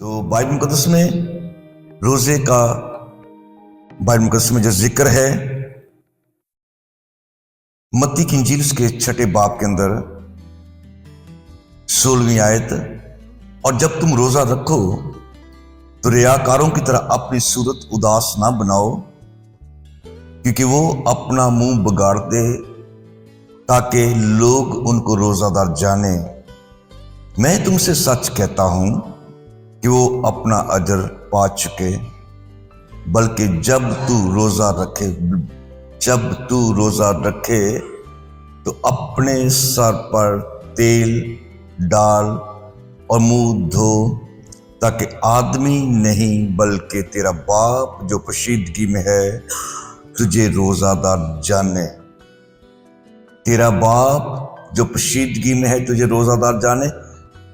तो बाइबल मुकद्दस में रोजे का बाइबल मुकद्दस में जो जिक्र है मत्ती की इंजील उसके 6 बाब के अंदर 16वीं आयत, और जब तुम रोजा रखो तो रियाकारों की तरह अपनी सूरत उदास ना बनाओ, क्योंकि वो अपना मुंह बिगाड़ते ताकि लोग उनको रोजादार जाने। मैं तुमसे सच कहता हूं कि वो अपना अजर पा चुके। बल्कि जब तू रोजा रखे तो अपने सर पर तेल डाल और मुंह धो, ताकि आदमी नहीं बल्कि तेरा बाप जो पोशीदगी में है तुझे रोजादार जाने। तेरा बाप जो पोशीदगी में है तुझे रोजादार जाने।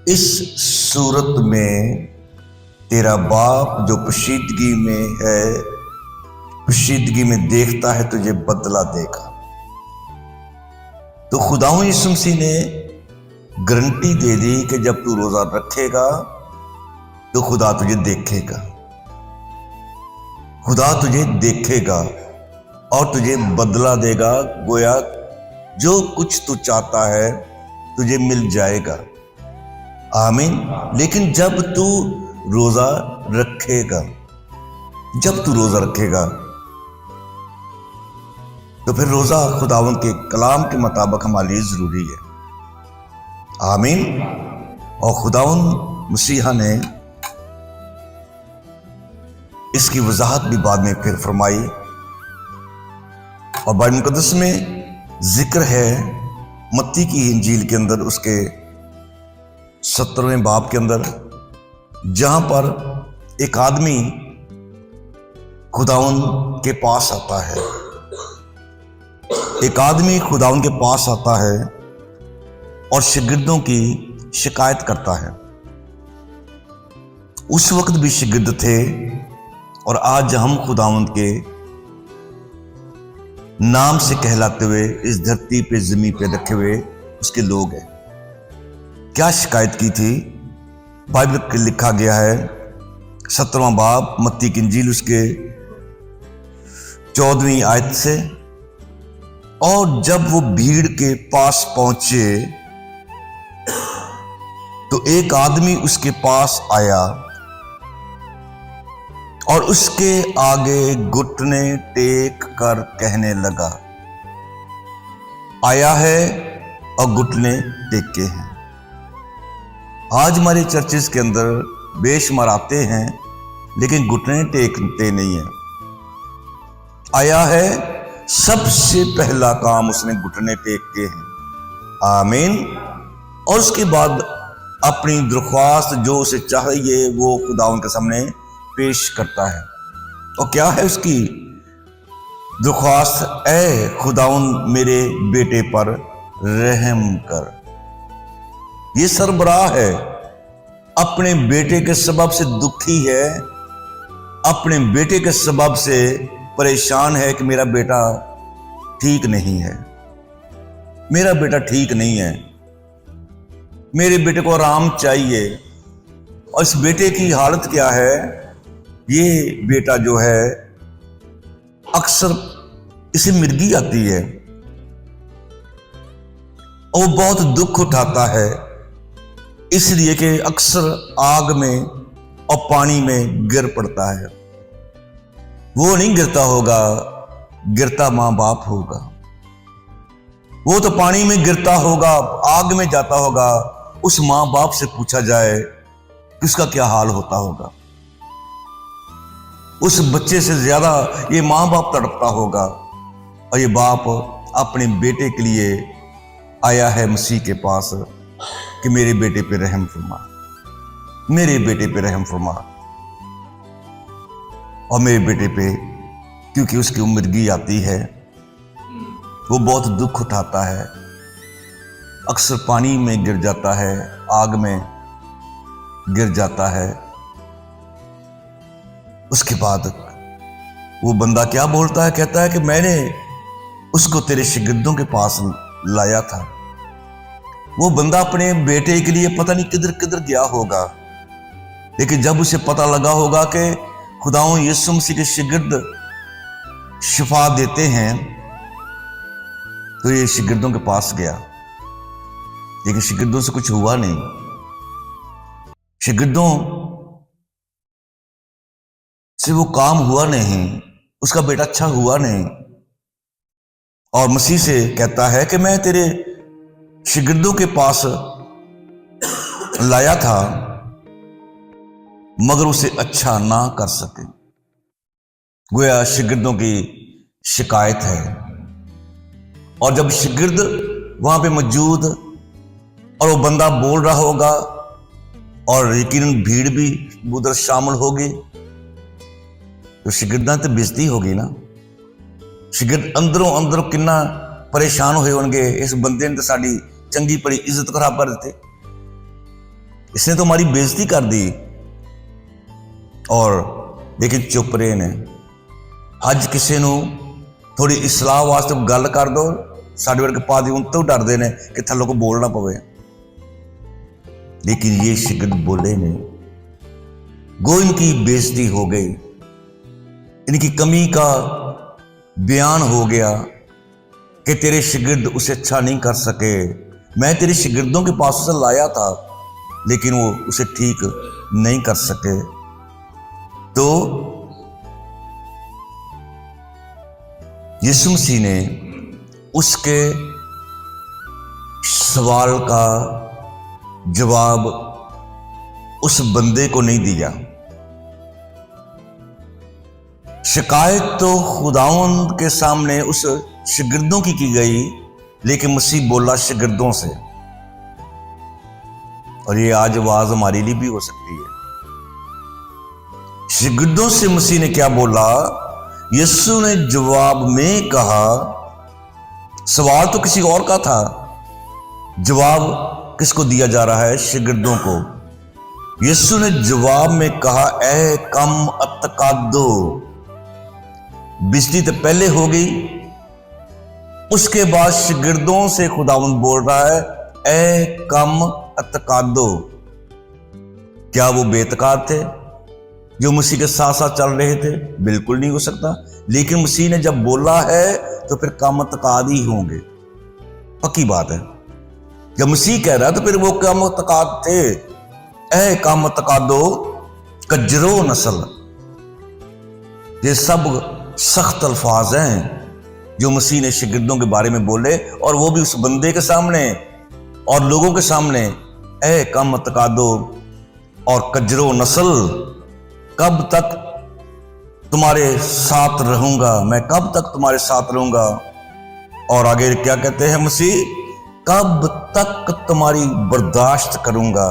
इस सूरत में तेरा बाप जो पोशीदगी में है, पोशीदगी में देखता है, तुझे बदला देगा। तो खुदावंद यीशु मसीह ने गारंटी दे दी कि जब तू रोजा रखेगा तो खुदा तुझे देखेगा, खुदा तुझे देखेगा और तुझे बदला देगा। गोया जो कुछ तू चाहता है तुझे मिल जाएगा। आमीन। लेकिन जब तू रोजा रखेगा, तो फिर रोजा खुदावंद के कलाम के मुताबिक हमारे लिए जरूरी है। आमीन। और खुदावंद मसीहा ने इसकी वजाहत भी बाद में फिर फरमाई। और बाइबल मुकद्दस में जिक्र है मत्ती की इंजील के अंदर उसके 17वें बाब के अंदर, जहां पर एक आदमी खुदावंद के पास आता है। एक आदमी खुदावंद के पास आता है और शागिर्दों की शिकायत करता है। उस वक्त भी शागिर्द थे और आज हम खुदावंद के नाम से कहलाते हुए इस धरती पे जमीन पे रखे हुए उसके लोग हैं। क्या शिकायत की थी? बाइबल में लिखा गया है 17वां बाब मत्ती की इंजील उसके 14वीं आयत से, और जब वो भीड़ के पास पहुंचे तो एक आदमी उसके पास आया और उसके आगे घुटने टेक कर कहने लगा। आया है और घुटने टेके हैं। आज हमारे चर्चेस के अंदर बेशुमार आते हैं लेकिन घुटने टेकते नहीं है। आया है, सबसे पहला काम उसने घुटने टेक के हैं। आमीन। और उसके बाद अपनी दरख्वास्त जो उसे चाहिए वो खुदावंद के सामने पेश करता है। और क्या है उसकी दरख्वास्त? ऐ खुदावंद मेरे बेटे पर रहम कर। ये सरबराह है, अपने बेटे के सबब से दुखी है, अपने बेटे के सबब से परेशान है कि मेरा बेटा ठीक नहीं है, मेरा बेटा ठीक नहीं है, मेरे बेटे को आराम चाहिए। और इस बेटे की हालत क्या है? ये बेटा जो है अक्सर इसे मिर्गी आती है और बहुत दुख उठाता है, इसलिए कि अक्सर आग में और पानी में गिर पड़ता है। वो नहीं गिरता होगा, गिरता मां बाप होगा। वो तो पानी में गिरता होगा, आग में जाता होगा। उस मां बाप से पूछा जाए कि उसका क्या हाल होता होगा। उस बच्चे से ज्यादा ये मां बाप तड़पता होगा। और ये बाप अपने बेटे के लिए आया है मसीह के पास कि मेरे बेटे पे रहम फरमा, मेरे बेटे पे रहम फरमा। और मेरे बेटे पे, क्योंकि उसकी उम्रगी आती है, वो बहुत दुख उठाता है, अक्सर पानी में गिर जाता है, आग में गिर जाता है। उसके बाद वो बंदा क्या बोलता है? कहता है कि मैंने उसको तेरे शागिर्दों के पास लाया था। वो बंदा अपने बेटे के लिए पता नहीं किधर किधर गया होगा, लेकिन जब उसे पता लगा होगा कि खुदावंद यीशु मसीह के शागिर्द शिफा देते हैं, तो ये शागिर्दों के पास गया, लेकिन शागिर्दों से कुछ हुआ नहीं। शागिर्दों से वो काम हुआ नहीं, उसका बेटा अच्छा हुआ नहीं, और मसीह से कहता है कि मैं तेरे शागिर्दों के पास लाया था मगर उसे अच्छा ना कर सके। गोया शागिर्दों की शिकायत है, और जब शागिर्द वहां पे मौजूद और वो बंदा बोल रहा होगा और यकीनन भीड़ भी उधर शामिल होगी, तो शागिर्दां ते बेइज्जती होगी ना। शागिर्द अंदरों अंदर कितना परेशान होए होंगे, इस बंदे ने तो साड़ी चंगी पड़ी इज्जत खराब कर देते, इसने तो हमारी बेइज्जती कर दी। और लेकिन चुप रहे ने। अज किसी नूं थोड़ी इसलाह वास्ते गल कर दो, साडे वर्गे पादी उन तो डरते हैं कि थल्लों को बोलना पवे, लेकिन ये शागिर्द बोले नहीं। गो इनकी बेइज्जती हो गई, इनकी कमी का बयान हो गया कि तेरे शागिर्द उसे अच्छा नहीं कर सके। मैं तेरे शागिर्दों के पास उसे लाया था, लेकिन वो उसे ठीक नहीं कर सके। तो यीशु मसीह ने उसके सवाल का जवाब उस बंदे को नहीं दिया। शिकायत तो खुदावंद के सामने उस शागिर्दों की गई, लेकिन मसीह बोला शागिर्दों से। और ये आज आवाज हमारे लिए भी हो सकती है। शागिर्दों से मसीह ने क्या बोला? यीशु ने जवाब में कहा, सवाल तो किसी और का था, जवाब किसको दिया जा रहा है? शागिर्दों को। यीशु ने जवाब में कहा, ए कम अतकादो। बिजली तो पहले हो गई, उसके बाद शागिर्दों से खुदावंद बोल रहा है, ए कम अतकादो। क्या वो बेतकाद थे जो मसीह के साथ साथ चल रहे थे? बिल्कुल नहीं हो सकता। लेकिन मसीह ने जब बोला है तो फिर कम अतकाद ही होंगे, पक्की बात है। जब मसीह कह रहा है तो फिर वो कम अतकाद थे। ए कम अतकादो कजरो नस्ल, ये सब सख्त अल्फाज हैं जो मसीह ने शागिर्दों के बारे में बोले, और वो भी उस बंदे के सामने और लोगों के सामने। ए कम अतकादो और कजरो नस्ल, कब तक तुम्हारे साथ रहूंगा, मैं कब तक तुम्हारे साथ रहूंगा। और आगे क्या कहते हैं मसीह? कब तक तुम्हारी बर्दाश्त करूंगा।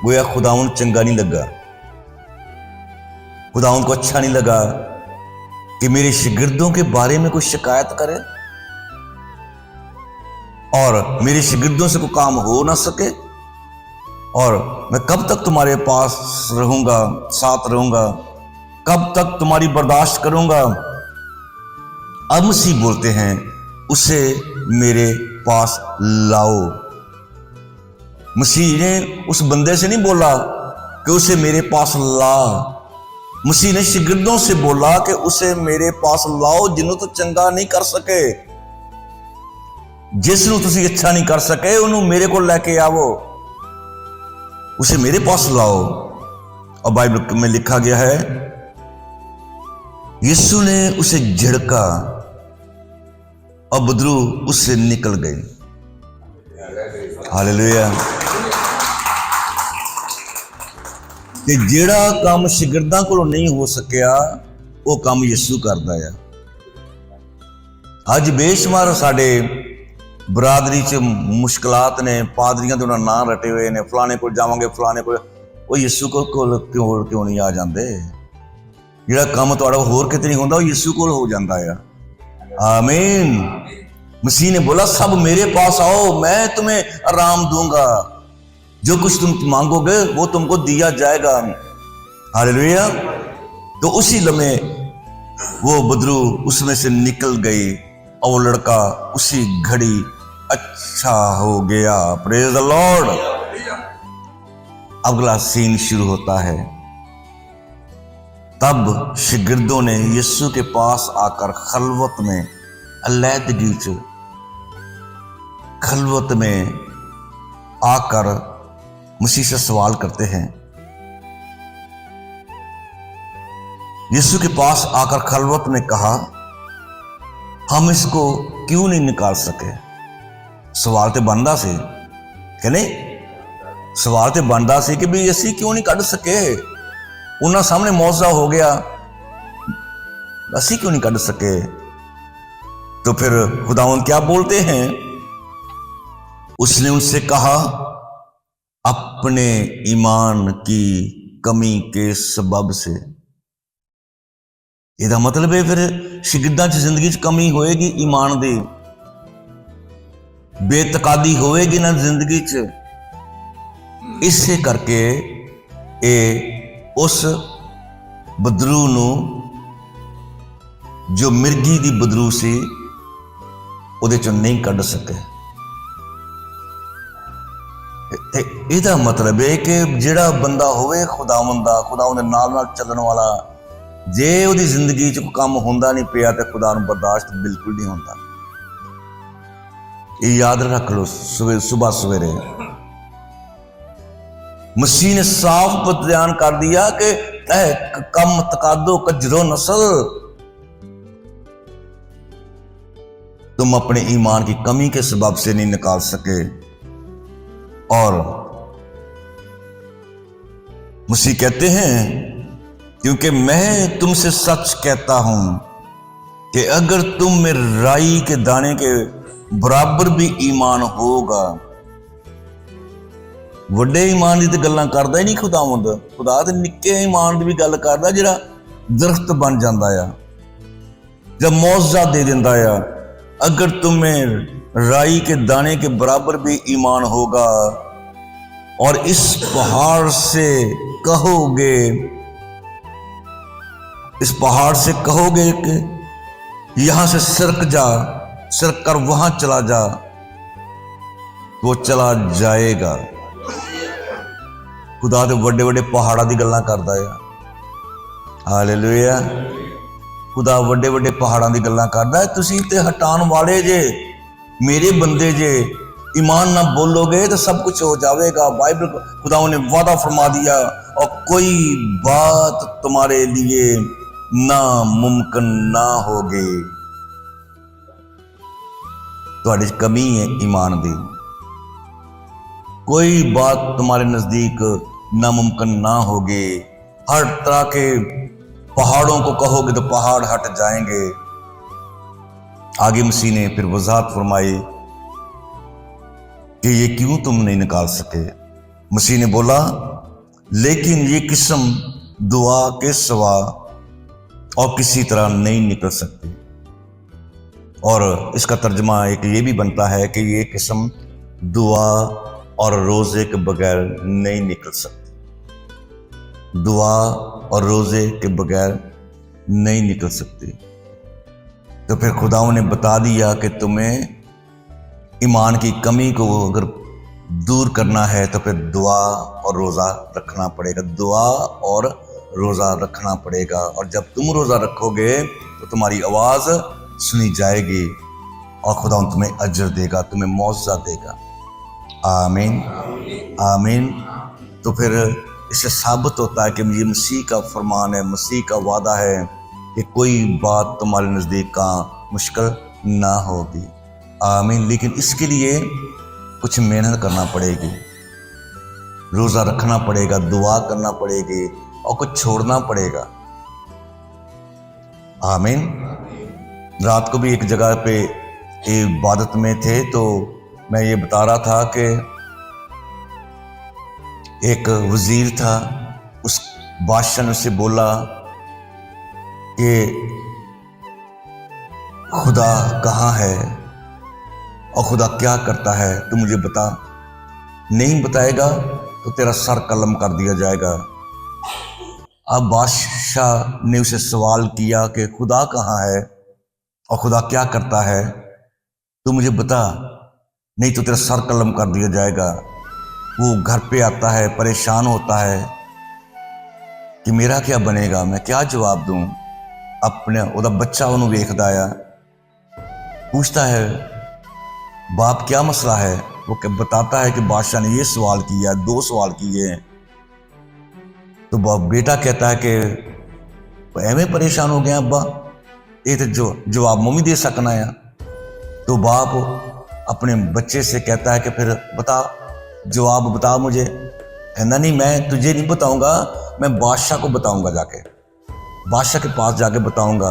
गोया खुदावंद चंगा नहीं लगा, खुदावंद को अच्छा नहीं लगा कि मेरे शागिर्दों के बारे में कोई शिकायत करे और मेरे शागिर्दों से कोई काम हो ना सके। और मैं कब तक तुम्हारे पास रहूंगा, साथ रहूंगा, कब तक तुम्हारी बर्दाश्त करूंगा। अब मसीह बोलते हैं, उसे मेरे पास लाओ। मसीह ने उस बंदे से नहीं बोला कि उसे मेरे पास ला, मसीह ने शागिर्दों से बोला कि उसे मेरे पास लाओ, जिन्हों तो चंगा नहीं कर सके, जिसनों तुसी अच्छा नहीं कर सके, उन्होंने मेरे को लेके आवो, उसे मेरे पास लाओ। और बाइबल में लिखा गया है, यीशु ने उसे झिड़का और बदरू उससे निकल गई। हालेलुया। कि जेड़ा काम शागिर्दां कोलों नहीं हो सकिया, वो काम यीशु करदा है। अज बेशुमार साडे बरादरी च मुश्किलात ने, पादरियां दे उन्हां नां रटे हुए ने, फलाने को जावांगे, फलाने को, वो यीशु को क्यों नहीं आ जाते? जेड़ा काम तुहाडा होर किते नहीं होंदा, वो यीशु कोल हो जांदा है। आमीन। मसीह ने बोला, सब मेरे पास आओ, मैं तुम्हें आराम दूंगा, जो कुछ तुम मांगोगे वो तुमको दिया जाएगा। हालेलुया। तो उसी लम्हे वो बदरू उसमें से निकल गई और वो लड़का उसी घड़ी अच्छा हो गया। Praise the Lord. अगला सीन शुरू होता है। तब शिगिर्दों ने यीशु के पास आकर खलवत में, अलैदगी च खलवत में आकर मसीह से सवाल करते हैं। यीशु के पास आकर खलवत में कहा, हम इसको क्यों नहीं निकाल सके? सवाल तो बनता सी कि नहीं, सवाल तो बनता सी कि भी असी क्यों नहीं कढ़ सके? उन्होंने सामने मौजा हो गया, असी क्यों नहीं कढ़ सके? तो फिर खुदावंद क्या बोलते हैं? उसने उनसे कहा, अपने ईमान की कमी के सबब से। ਇਹਦਾ मतलब है फिर शिगिर्दां च जिंदगी च कमी होएगी ईमान दी, बेतकादी होएगी ना जिंदगी च। इसे करके उस बदरू नू, जो मिर्गी दी बदरू सी, उहदे चों नहीं कढ़ सके। ਇਹਦਾ मतलब है कि जिहड़ा बंदा होवे खुदावंद दा, खुदावंद दे नाल नाल चलण वाला, जे उहदी जिंदगी च काम होंदा नहीं पिया तो खुदा नूं बर्दाश्त बिल्कुल नहीं होंदा। ये याद रख लो। सुबह सवेरे मसीह ने साफ बयान कर दिया कि कम तकादो कजरो नस्ल, तुम अपने ईमान की कमी के सबब से नहीं निकाल सके। और मसीह कहते हैं, क्योंकि मैं तुमसे सच कहता हूं कि अगर तुम में राई के दाने के बराबर भी ईमान होगा। वड्डे ईमान की तो गल्लां करदा ही नहीं खुदावंद, खुदा तो निक्के ईमान की भी गल करदा जिहड़ा दरख्त बन जांदा आ, जब मौजा दे दिंदा आ। अगर तुम्हें राई के दाने के बराबर भी ईमान होगा और इस पहाड़ से कहोगे, इस पहाड़ से कहोगे कि यहां से सरक जा, सरक कर वहां चला जा, वो चला जाएगा। खुदा तो बड़े बड़े पहाड़ों की गल्लां करदा है। हालेलुया। खुदा बड़े बड़े पहाड़ों की गल्लां करदा है। तुसीं ते हटाण वाले जे, मेरे बंदे जे, ईमान ना बोलोगे तो सब कुछ हो जाएगा। बाइबल खुदा ने वादा फरमा दिया, और कोई बात तुम्हारे लिए नामुमकिन ना होगी। तुहाडी कमी है ईमान दी, कोई बात तुम्हारे नजदीक नामुमकिन ना होगी। हर तरह के पहाड़ों को कहोगे तो पहाड़ हट जाएंगे। आगे मसीह ने फिर वजाहत फरमाई कि ये क्यों तुम नहीं निकाल सके। मसीह ने बोला, लेकिन ये किस्म दुआ के सिवा और किसी तरह नहीं निकल सकती। और इसका तर्जमा एक ये भी बनता है कि ये किस्म दुआ और रोज़े के बगैर नहीं निकल सकती। दुआ और रोज़े के बगैर नहीं निकल सकती। तो फिर खुदाओं ने बता दिया कि तुम्हें ईमान की कमी को अगर दूर करना है तो फिर दुआ और रोज़ा रखना पड़ेगा। दुआ और रोज़ा रखना पड़ेगा। और जब तुम रोज़ा रखोगे तो तुम्हारी आवाज़ सुनी जाएगी और खुदा तुम्हें अजर देगा, तुम्हें मौजा देगा। आमीन आमीन। तो फिर इससे साबित होता है कि ये मसीह का फरमान है, मसीह का वादा है कि कोई बात तुम्हारे नज़दीक का मुश्किल ना होगी। आमीन। लेकिन इसके लिए कुछ मेहनत करना पड़ेगी, रोज़ा रखना पड़ेगा, दुआ करना पड़ेगी और कुछ छोड़ना पड़ेगा। आमीन। रात को भी एक जगह पे इबादत में थे तो मैं ये बता रहा था कि एक वजीर था, उस बादशाह ने उससे बोला कि खुदा कहाँ है और खुदा क्या करता है, तू मुझे बता। नहीं बताएगा तो तेरा सर कलम कर दिया जाएगा। अब बादशाह ने उसे सवाल किया कि खुदा कहाँ है और खुदा क्या करता है, तू मुझे बता, नहीं तो तेरा सर कलम कर दिया जाएगा। वो घर पे आता है, परेशान होता है, कि मेरा क्या बनेगा, मैं क्या जवाब दूं। अपने ਉਹਦਾ ਬੱਚਾ ਉਹਨੂੰ ਵੇਖਦਾ ਆ, पूछता है बाप क्या मसला है। वो बताता है कि बादशाह ने ये सवाल किया, 2 सवाल किए। तो बेटा कहता है कि एवं परेशान हो गया अब्बा, ये तो जो जवाब मम्मी दे सकना है। तो बाप अपने बच्चे से कहता है कि फिर बता, जवाब बता मुझे। कहना नहीं, मैं तुझे नहीं बताऊंगा, मैं बादशाह को बताऊंगा, जाके बादशाह के पास जाके बताऊंगा।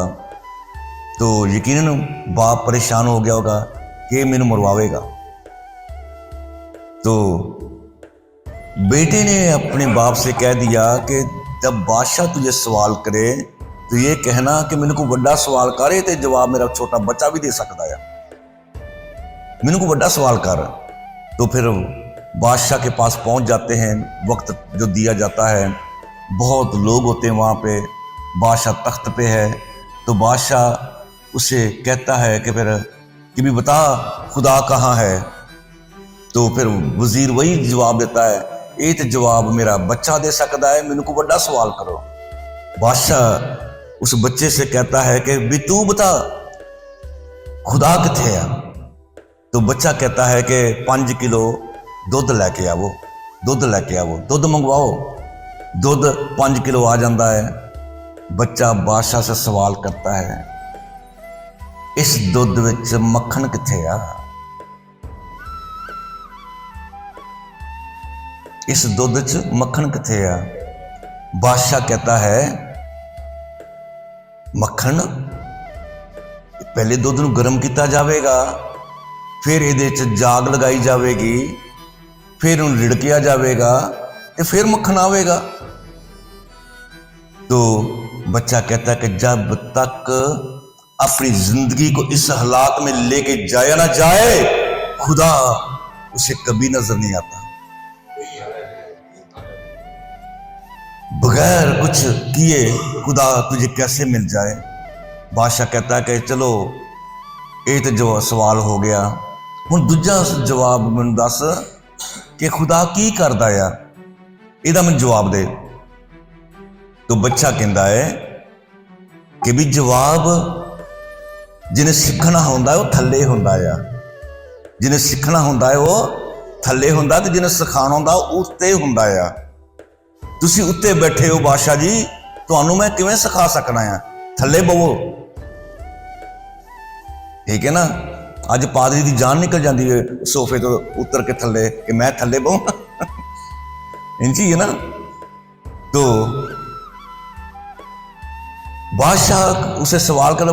तो यकीनन बाप परेशान हो गया होगा कि मैंने मरवावेगा। तो बेटे ने अपने बाप से कह दिया कि जब बादशाह तुझे सवाल करे तो ये कहना कि मैंने को बड़ा सवाल करे तो जवाब मेरा छोटा बच्चा भी दे सकता है, मैंने को बड़ा सवाल कर। तो फिर बादशाह के पास पहुंच जाते हैं। वक्त जो दिया जाता है, बहुत लोग होते हैं वहाँ पे, बादशाह तख्त पे है। तो बादशाह उसे कहता है कि फिर कि भी बता खुदा कहाँ है। तो फिर वजीर वही जवाब देता है, ये तो जवाब मेरा बच्चा दे सकता है, मैंने को बड़ा सवाल करो। बादशाह उस बच्चे से कहता है कि भी तू बता खुदा किथे है। तो बच्चा कहता है कि 5 किलो दुध लैके आवो, दुध लैके आवो, दुध मंगवाओ। दुध 5 किलो आ जाता है। बच्चा बादशाह से सवाल करता है, इस दुध विच मक्खन किथे आ, इस दुध च मक्खन किथे आ। बादशाह कहता है मक्खन पहले दुध नूं गर्म किया जाएगा, फिर इहदे च जाग लगाई जाएगी, फिर उन्हें रिड़किया जाएगा तो फिर मक्खन आवेगा। तो बच्चा कहता है कि जब तक अपनी जिंदगी को इस हालात में लेके जाया ना जाए, खुदा उसे कभी नजर नहीं आता। बगैर कुछ किए खुदा तुझे कैसे मिल जाए। बादशाह कहता है कि चलो ये तो जो सवाल हो गया, हुण दूजा जवाब मैनूं दस कि खुदा की करदा आ, इहदा मैनूं जवाब दे। तो बच्चा कहता है कि भी जवाब जिन्हें सीखना होंदा है वो थल्ले होंदा है, जिन्हें सीखना होंदा है वो थल्ले होंदा, ते जिन्हें सिखाना होंदा वो उत्ते होंदा है। तुसी उत्ते बैठे हो बादशाह जी, तुहानू मैं किवें सिखा सकना है, थल्ले बवो। ठीक है ना। अज पादरी की जान निकल जाती है सोफे तो उतर के थल्ले कि मैं थल्ले बहूं इंज ही है ना। तो बादशाह उसे सवाल कर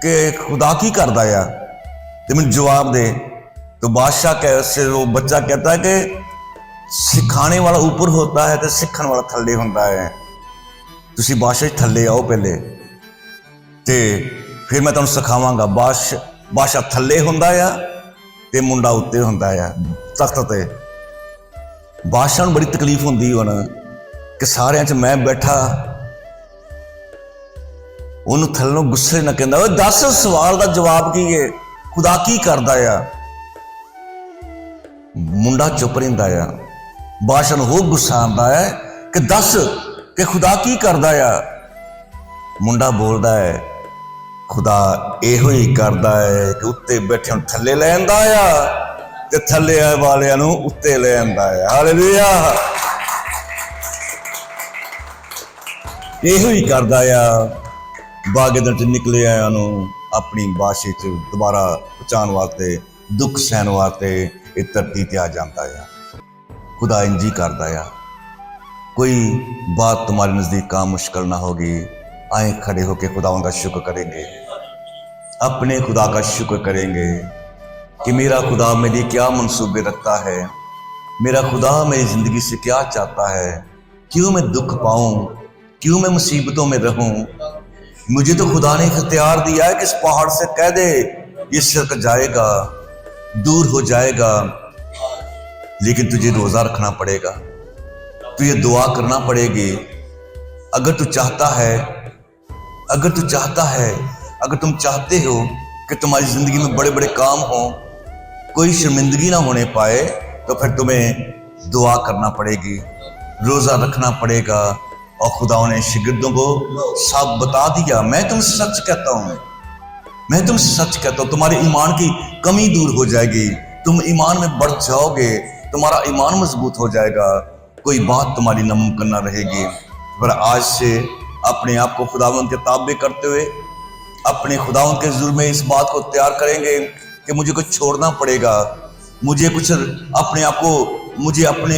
कि खुदा की करदा है तो मैं जवाब दे। तो बादशाह कैसे वो बच्चा कहता है कि सिखाने वाला ऊपर होता है तो सीखने वाला थल्ले होता है। तुसी बादशाह थल्ले आओ पहले ते फिर मैं तुहानू सिखावांगा। बादशाह थल्ले होंदा है ते मुंडा उत्ते होंदा है तख्त ते। बादशाह नूं बड़ी तकलीफ होंदी हुण कि सारियां च मैं बैठा, उन्होंने थल्लों गुस्से न कहता, 10 सवाल का जवाब की है, खुदा की करदा आ। मुंडा चुप रहिंदा आ। बादशाह नूं होर गुस्सा आंदा है कि 10 कि खुदा की करदा आ। मुंडा बोलदा है खुदा इहो ही करदा है कि उत्ते बैठे थल्ले ले आंदा आ ते थल्ले वालियां नूं उत्ते ले आंदा है। हालेलुया। इहो ही करदा आ। बागेदड़ च निकले आया अपनी बादशाह च दोबारा पहुँचाने वास्ते, दुख सहन वास्ते ये धरती ते आ जाता है। खुदा इंज ही करदा आ। कोई बात तुम्हारे नज़दीक काम मुश्किल ना होगी, आए खड़े होकर खुदाओं का शुक्र करेंगे, अपने खुदा का शुक्र करेंगे कि मेरा खुदा मेरी क्या मंसूबे रखता है, मेरा खुदा मेरी ज़िंदगी से क्या चाहता है, क्यों मैं दुख पाऊँ, क्यों मैं मुसीबतों में रहूँ। मुझे तो खुदा ने इख्तियार दिया है कि इस पहाड़ से कह दे ये सिरक जाएगा, दूर हो जाएगा, लेकिन तुझे रोज़ा रखना पड़ेगा, तुझे दुआ करना पड़ेगी। अगर तू चाहता है, अगर तू चाहता है, अगर तुम चाहते हो कि तुम्हारी ज़िंदगी में बड़े बड़े काम हो, कोई शर्मिंदगी ना होने पाए, तो फिर तुम्हें दुआ करना पड़ेगी, रोज़ा रखना पड़ेगा, और खुदा ने शिगिर्दों को साफ बता दिया, मैं तुमसे सच कहता हूं, मैं तुमसे सच कहता हूं, तुम्हारे ईमान की कमी दूर हो जाएगी, तुम ईमान में बढ़ जाओगे, तुम्हारा ईमान मजबूत हो जाएगा, कोई बात तुम्हारी नामुमकिन ना रहेगी। पर आज से अपने आप को खुदावंद के ताबे करते हुए अपने खुदावंद के हुजूर में इस बात को तैयार करेंगे कि मुझे कुछ छोड़ना पड़ेगा, मुझे कुछ अपने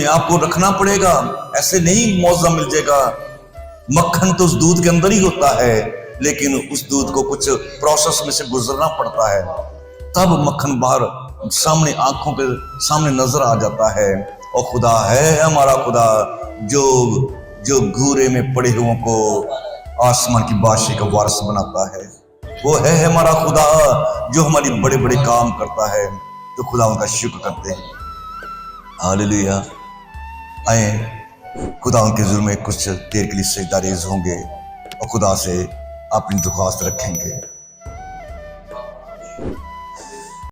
आप को रखना पड़ेगा। ऐसे नहीं मौजा मिल जाएगा। मक्खन तो उस दूध के अंदर ही होता है, लेकिन उस दूध को कुछ प्रोसेस में से गुजरना पड़ता है, तब मक्खन बाहर सामने आंखों के सामने नजर आ जाता है। और खुदा है हमारा खुदा जो घूरे में पड़े हुओं को आसमान की बादशाही का वारिस बनाता है। वो है हमारा खुदा जो हमारी बड़े बड़े काम करता है। तो खुदा उनका शुक्र करते हैं। हालेलुया। आए खुदा उनके जुर्म में कुछ देर के लिए सजदारेज होंगे और खुदा से अपनी दुआत रखेंगे।